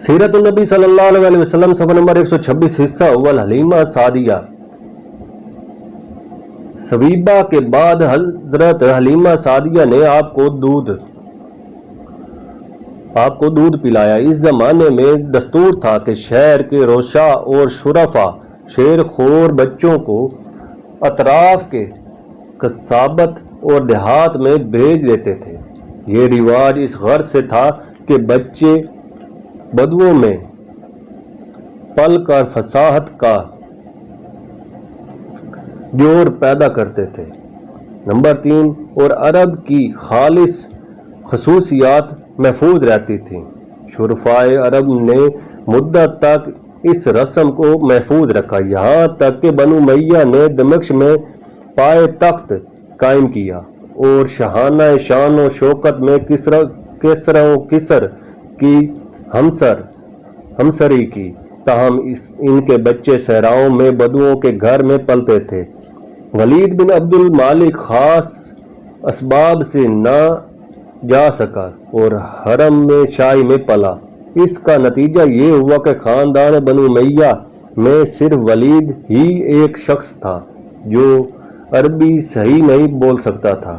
سیرت النبی صلی اللہ علیہ وسلم صفحہ نمبر 126 حصہ اول حلیمہ سعدیہ۔ سویبہ کے بعد حضرت حلیمہ سعدیہ نے آپ کو دودھ پلایا۔ اس زمانے میں دستور تھا کہ شہر کے روشا اور شرفا شیر خور بچوں کو اطراف کے قصابت اور دیہات میں بھیج دیتے تھے۔ یہ رواج اس غرض سے تھا کہ بچے بدووں میں پل کر فصاحت کا جوڑ پیدا کرتے تھے۔ نمبر 3 اور عرب کی خالص خصوصیات محفوظ رہتی تھیں۔ شرفائے عرب نے مدت تک اس رسم کو محفوظ رکھا، یہاں تک کہ بنو امیہ نے دمشق میں پائے تخت قائم کیا اور شاہانہ شان و شوکت میں کسر کی ہمسری کی، تاہم ان کے بچے صحراؤں میں بدوؤں کے گھر میں پلتے تھے۔ ولید بن عبد المالک خاص اسباب سے نہ جا سکا اور حرم میں شاہی میں پلا۔ اس کا نتیجہ یہ ہوا کہ خاندان بنو امیہ میں صرف ولید ہی ایک شخص تھا جو عربی صحیح نہیں بول سکتا تھا۔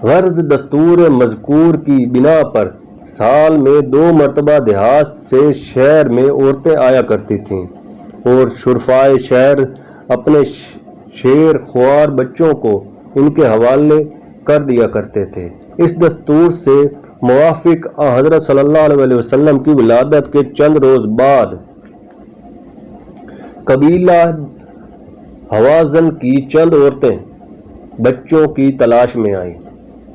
غرض دستور مذکور کی بنا پر سال میں 2 مرتبہ دیہات سے شہر میں عورتیں آیا کرتی تھیں اور شرفائے شہر اپنے شیر خوار بچوں کو ان کے حوالے کر دیا کرتے تھے۔ اس دستور سے موافق حضرت صلی اللہ علیہ وسلم کی ولادت کے چند روز بعد قبیلہ حوازن کی چند عورتیں بچوں کی تلاش میں آئیں۔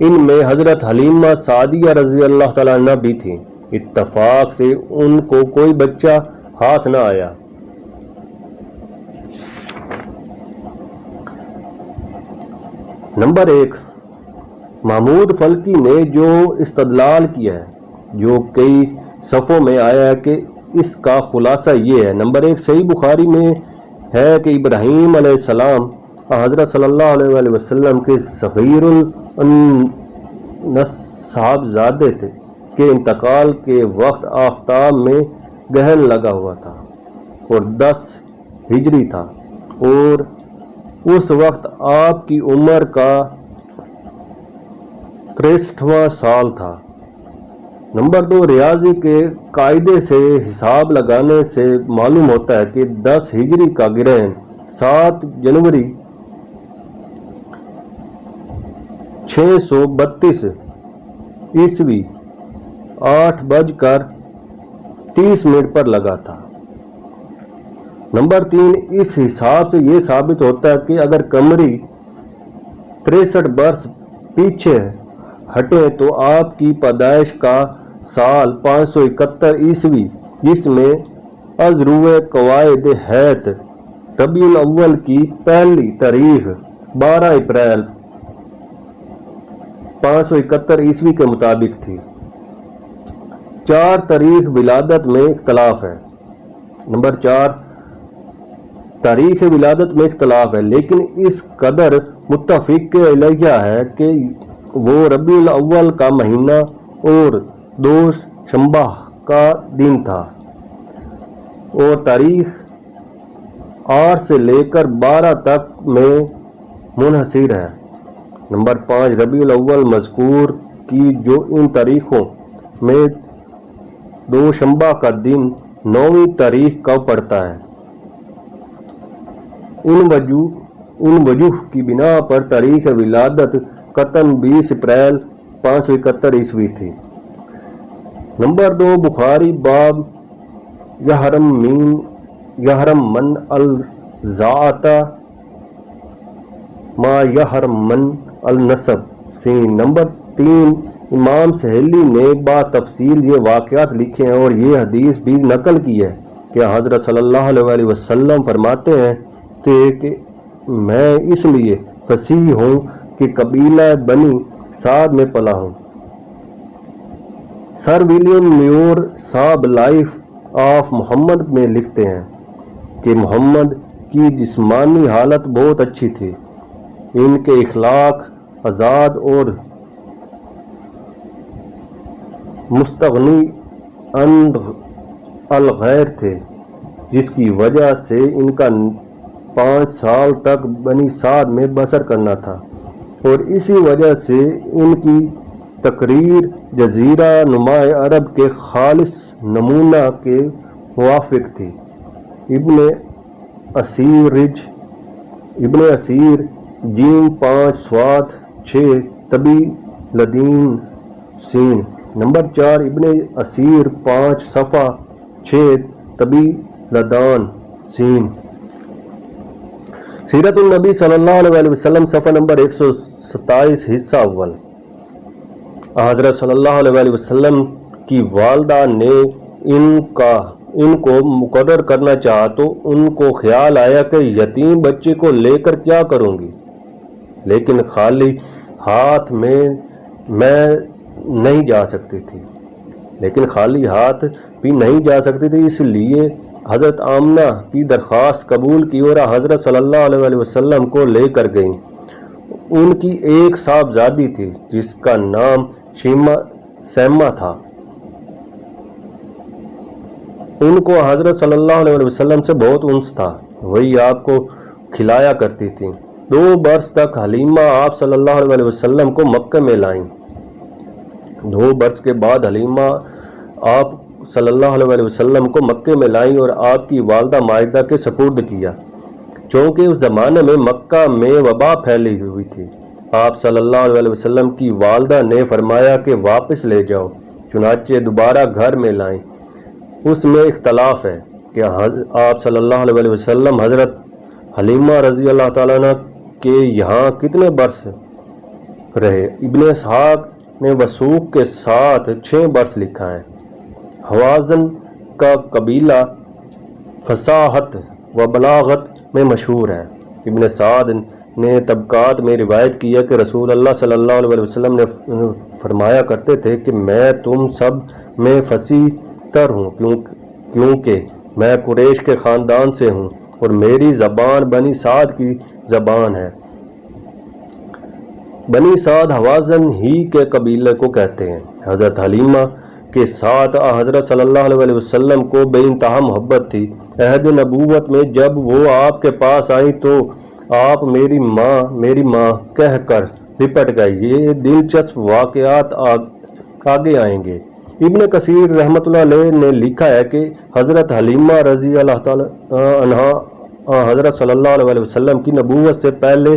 ان میں حضرت حلیمہ سعدیہ رضی اللہ تعالیٰ عنہ بھی تھیں۔ اتفاق سے ان کو کوئی بچہ ہاتھ نہ آیا۔ نمبر 1 محمود فلکی نے جو استدلال کیا ہے، جو کئی صفوں میں آیا ہے کہ اس کا خلاصہ یہ ہے۔ نمبر 1 صحیح بخاری میں ہے کہ ابراہیم علیہ السلام حضرت صلی اللہ علیہ وسلم کے صغیر صاحبزادے تھے کہ انتقال کے وقت آفتاب میں گہن لگا ہوا تھا اور 10 ہجری تھا اور اس وقت آپ کی عمر کا 63واں سال تھا۔ نمبر 2 ریاضی کے قاعدے سے حساب لگانے سے معلوم ہوتا ہے کہ 10 ہجری کا گرہن 7 جنوری 632 عیسوی 8:30 پر لگا تھا۔ نمبر 3 اس حساب سے یہ ثابت ہوتا ہے کہ اگر قمری 63 برس پیچھے ہٹیں تو آپ کی پیدائش کا سال 571 عیسوی، جس میں از روئے قواعد ہیت ربیع الاول کی پہلی تاریخ 12 اپریل 571 عیسوی کے مطابق تھی۔ 4 تاریخ ولادت میں اختلاف ہے۔ نمبر 4 تاریخ ولادت میں اختلاف ہے، لیکن اس قدر متفق علیہ ہے کہ وہ ربیع الاول کا مہینہ اور 2 شنبہ کا دن تھا اور تاریخ 8 سے لے کر 12 تک میں منحصر ہے۔ نمبر 5 ربیع الاول مذکور کی جو ان تاریخوں میں 2 شنبہ کا دن 9ویں تاریخ کا پڑتا ہے، ان وجوہ کی بنا پر تاریخ ولادت قطعاً 20 اپریل 571 عیسوی تھی۔ نمبر 2 بخاری باب یحرم من الزاعت ما یحرم من النسب سے۔ نمبر 3 امام سہیلی نے با تفصیل یہ واقعات لکھے ہیں اور یہ حدیث بھی نقل کی ہے کہ حضرت صلی اللہ علیہ وسلم فرماتے ہیں کہ میں اس لیے فصیح ہوں کہ قبیلہ بنی سعد میں پلا ہوں۔ سر ولیم میور صاحب لائف آف محمد میں لکھتے ہیں کہ محمد کی جسمانی حالت بہت اچھی تھی، ان کے اخلاق آزاد اور مستغنی الغیر تھے، جس کی وجہ سے ان کا 5 سال تک بنی سعد میں بسر کرنا تھا، اور اسی وجہ سے ان کی تقریر جزیرہ نما عرب کے خالص نمونہ کے موافق تھی۔ ابن اسیر جیم 5 سواد 6 طبی لدین سین۔ نمبر 4 ابن اسیر 5 صفحہ 6 طبی لدان سین۔ سیرت النبی صلی اللہ علیہ وسلم صفحہ نمبر 127 حصہ اول۔ حضرت صلی اللہ علیہ وسلم کی والدہ نے ان کو مقرر کرنا چاہا تو ان کو خیال آیا کہ یتیم بچے کو لے کر کیا کروں گی، لیکن خالی ہاتھ میں نہیں جا سکتی تھی، اس لیے حضرت آمنہ کی درخواست قبول کی اور حضرت صلی اللہ علیہ وسلم کو لے کر گئیں۔ ان کی ایک صاحبزادی تھی جس کا نام سیمہ تھا۔ ان کو حضرت صلی اللہ علیہ وسلم سے بہت انس تھا، وہی آپ کو کھلایا کرتی تھی۔ 2 برس تک حلیمہ آپ صلی اللہ علیہ وسلم کو مکہ میں لائیں۔ 2 برس کے بعد حلیمہ آپ صلی اللہ علیہ وسلم کو مکے میں لائیں اور آپ کی والدہ مائدہ کے سپرد کیا، چونکہ اس زمانے میں مکہ میں وبا پھیلی ہوئی تھی۔ آپ صلی اللہ علیہ وسلم کی والدہ نے فرمایا کہ واپس لے جاؤ، چنانچہ دوبارہ گھر میں لائیں۔ اس میں اختلاف ہے کہ آپ صلی اللہ علیہ وسلم حضرت حلیمہ رضی اللہ تعالیٰ عنہ کے یہاں کتنے برس رہے۔ ابن اسحاق نے وثوق کے ساتھ 6 برس لکھا ہے۔ حوازن کا قبیلہ فصاحت و بلاغت میں مشہور ہے۔ ابن سعد نے طبقات میں روایت کیا کہ رسول اللہ صلی اللہ علیہ وسلم نے فرمایا کرتے تھے کہ میں تم سب میں فصیح تر ہوں، کیونکہ میں قریش کے خاندان سے ہوں اور میری زبان بنی سعد کی زبان ہے۔ بنی سعد حوازن ہی کے قبیلے کو کہتے ہیں۔ حضرت حلیمہ کے ساتھ حضرت صلی اللہ علیہ وسلم کو بے انتہا محبت تھی۔ عہد نبوت میں جب وہ آپ کے پاس آئیں تو آپ میری ماں کہہ کر لپٹ گئی۔ یہ دلچسپ واقعات آگے آئیں گے۔ ابن کثیر رحمۃ اللہ علیہ نے لکھا ہے کہ حضرت حلیمہ رضی اللہ تعالی عنہا حضرت صلی اللہ علیہ وسلم کی نبوت سے پہلے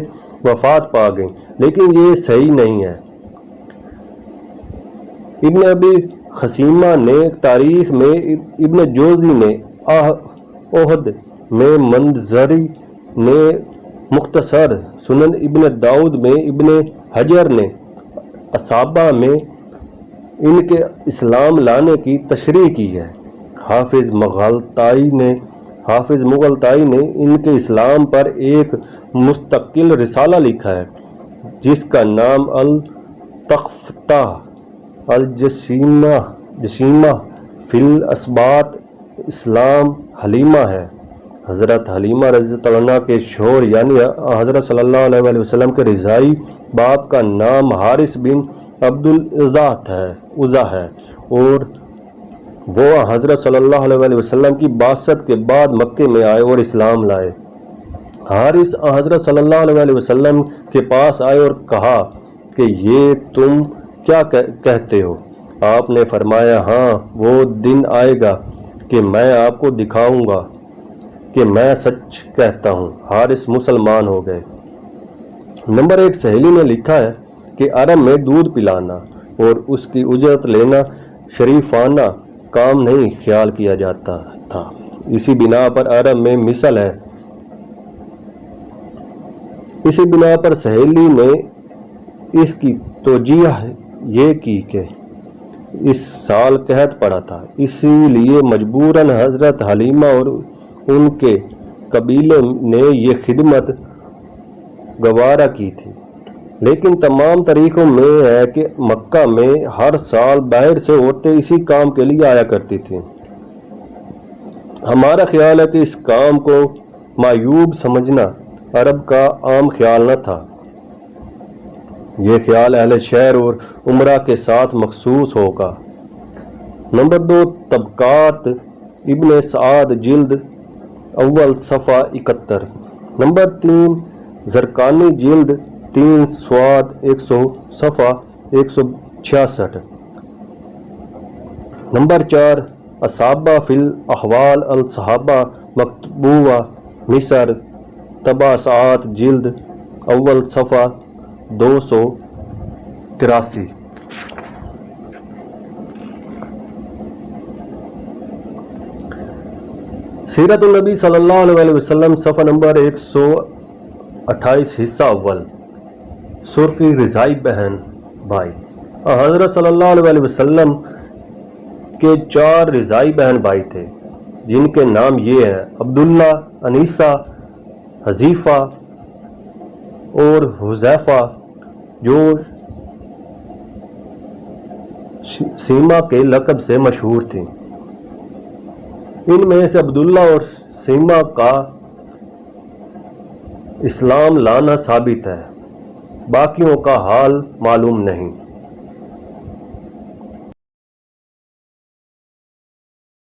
وفات پا گئیں، لیکن یہ صحیح نہیں ہے۔ ابن ابی خثیمہ نے تاریخ میں، ابن جوزی نے احد میں، منذری نے مختصر سنن ابن داؤد میں، ابن حجر نے اصابہ میں ان کے اسلام لانے کی تشریح کی ہے۔ حافظ مغلطائی نے ان کے اسلام پر ایک مستقل رسالہ لکھا ہے جس کا نام التخفتہ الجسیمہ فی الاسباط اسلام حلیمہ ہے۔ حضرت حلیمہ رضی اللہ عنہ کے شوہر یعنی حضرت صلی اللہ علیہ وسلم کے رضائی باپ کا نام حارث بن عبدالعزیٰ ہے اور وہ حضرت صلی اللہ علیہ وسلم کی بعثت کے بعد مکے میں آئے اور اسلام لائے۔ حارث حضرت صلی اللہ علیہ وسلم کے پاس آئے اور کہا کہ یہ تم کیا کہتے ہو؟ آپ نے فرمایا، ہاں وہ دن آئے گا کہ میں آپ کو دکھاؤں گا کہ میں سچ کہتا ہوں۔ حارث مسلمان ہو گئے۔ نمبر 1 سہیلی نے لکھا ہے کہ عرب میں دودھ پلانا اور اس کی اجرت لینا شریفانہ کام نہیں خیال کیا جاتا تھا، اسی بنا پر عرب میں مثل ہے۔ اسی بنا پر سہیلی نے اس کی توجیہ یہ کی کہ اس سال قحط پڑا تھا، اسی لیے مجبوراً حضرت حلیمہ اور ان کے قبیلے نے یہ خدمت گوارا کی تھی۔ لیکن تمام طریقوں میں ہے کہ مکہ میں ہر سال باہر سے عورتیں اسی کام کے لیے آیا کرتی تھیں۔ ہمارا خیال ہے کہ اس کام کو معیوب سمجھنا عرب کا عام خیال نہ تھا، یہ خیال اہل شہر اور عمرہ کے ساتھ مخصوص ہوگا۔ نمبر 2 طبقات ابن سعد جلد اول صفحہ 71۔ نمبر 3 زرقانی جلد 3 سواد 100 صفحہ 166۔ نمبر 4 اصحابہ فی الاحوال الصحابہ مکتوبہ مصر طبعات جلد اول صفحہ 283۔ سیرت النبی صلی اللہ علیہ وسلم صفحہ نمبر 128 حصہ اول۔ سرخی رضائی بہن بھائی۔ حضرت صلی اللہ علیہ وسلم کے 4 رضائی بہن بھائی تھے جن کے نام یہ ہیں: عبداللہ، انیسہ، حذیفہ اور حذیفہ، جو سیما کے لقب سے مشہور تھیں۔ ان میں سے عبداللہ اور سیما کا اسلام لانا ثابت ہے، باقیوں کا حال معلوم نہیں۔